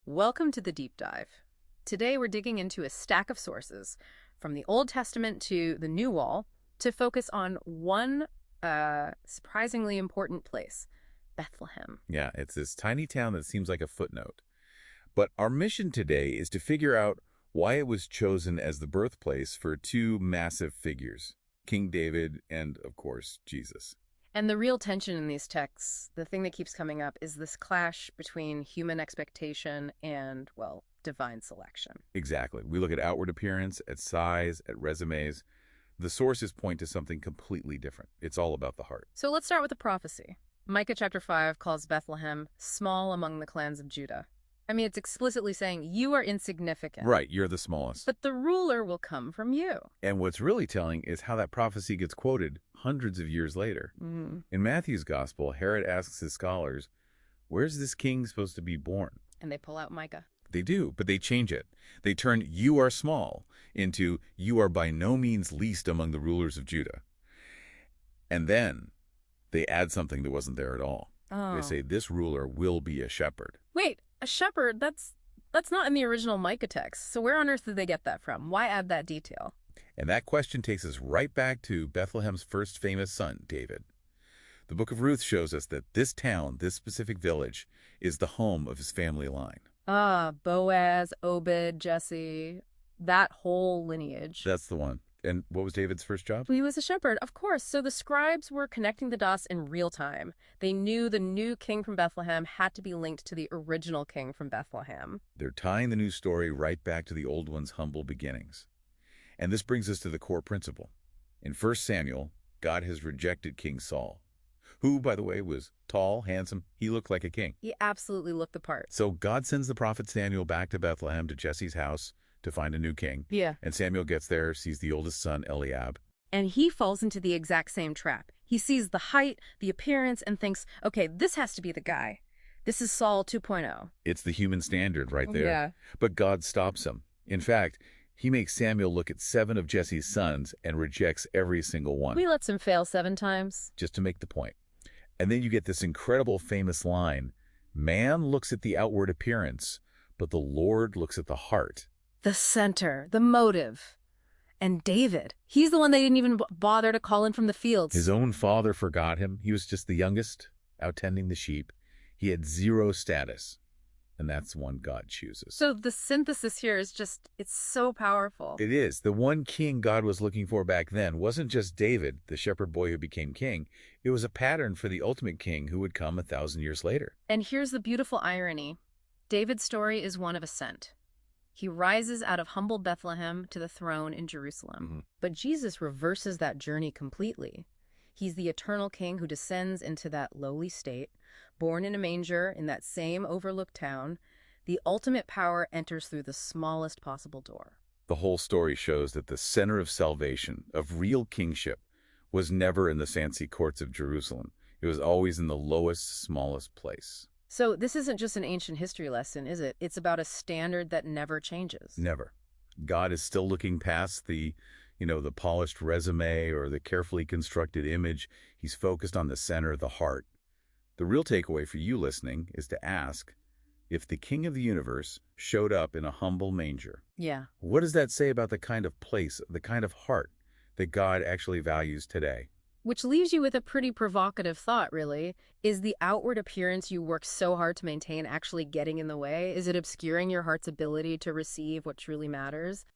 Welcome to the deep dive. Today we're digging into a stack of sources, from the Old Testament to the New Wall, to focus on one surprisingly important place, Bethlehem. Yeah, it's this tiny town that seems like a footnote. But our mission today is to figure out why it was chosen as the birthplace for two massive figures, King David and, of course, Jesus. And the real tension in these texts, the thing that keeps coming up, is this clash between human expectation and, well, divine selection. Exactly. We look at outward appearance, at size, at resumes. The sources point to something completely different. It's all about the heart. So let's start with the prophecy. Micah chapter 5 calls Bethlehem small among the clans of Judah. I mean, it's explicitly saying you are insignificant. Right, you're the smallest. But the ruler will come from you. And what's really telling is how that prophecy gets quoted hundreds of years later. Mm-hmm. In Matthew's gospel, Herod asks his scholars, where's this king supposed to be born? And they pull out Micah. They do, but they change it. They turn "you are small" into "you are by no means least among the rulers of Judah." And then they add something that wasn't there at all. Oh. They say this ruler will be a shepherd. Wait, a shepherd? That's not in the original Micah text. So where on earth did they get that from? Why add that detail? And that question takes us right back to Bethlehem's first famous son, David. The book of Ruth shows us that this town, this specific village, is the home of his family line. Ah, Boaz, Obed, Jesse, that whole lineage. That's the one. And what was David's first job? He was a shepherd, of course. So the scribes were connecting the dots in real time. They knew the new king from Bethlehem had to be linked to the original king from Bethlehem. They're tying the new story right back to the old one's humble beginnings. And this brings us to the core principle. In 1 Samuel, God has rejected King Saul, who, by the way, was tall, handsome. He looked like a king. He absolutely looked the part. So God sends the prophet Samuel back to Bethlehem, to Jesse's house, to find a new king. Yeah. And Samuel gets there, sees the oldest son, Eliab. And he falls into the exact same trap. He sees the height, the appearance, and thinks, okay, this has to be the guy. This is Saul 2.0. It's the human standard right there. Yeah. But God stops him. In fact, he makes Samuel look at 7 of Jesse's sons and rejects every single one. We lets him fail 7 times. Just to make the point. And then you get this incredible famous line, man looks at the outward appearance, but the Lord looks at the heart. The center, the motive. And David, he's the one they didn't even bother to call in from the fields. His own father forgot him. He was just the youngest, out tending the sheep. He had 0 status. And that's the one God chooses. So the synthesis here is just, it's so powerful. It is. The one king God was looking for back then wasn't just David, the shepherd boy who became king. It was a pattern for the ultimate king who would come 1,000 years later. And here's the beautiful irony. David's story is one of ascent. He rises out of humble Bethlehem to the throne in Jerusalem. Mm-hmm. But Jesus reverses that journey completely. He's the eternal king who descends into that lowly state, born in a manger in that same overlooked town. The ultimate power enters through the smallest possible door. The whole story shows that the center of salvation, of real kingship, was never in the fancy courts of Jerusalem. It was always in the lowest, smallest place. So this isn't just an ancient history lesson, is it? It's about a standard that never changes. Never. God is still looking past the polished resume or the carefully constructed image. He's focused on the center, the heart. The real takeaway for you listening is to ask, if the King of the universe showed up in a humble manger, Yeah. what does that say about the kind of place, the kind of heart that God actually values today? Which leaves you with a pretty provocative thought, really. Is the outward appearance you work so hard to maintain actually getting in the way? Is it obscuring your heart's ability to receive what truly matters?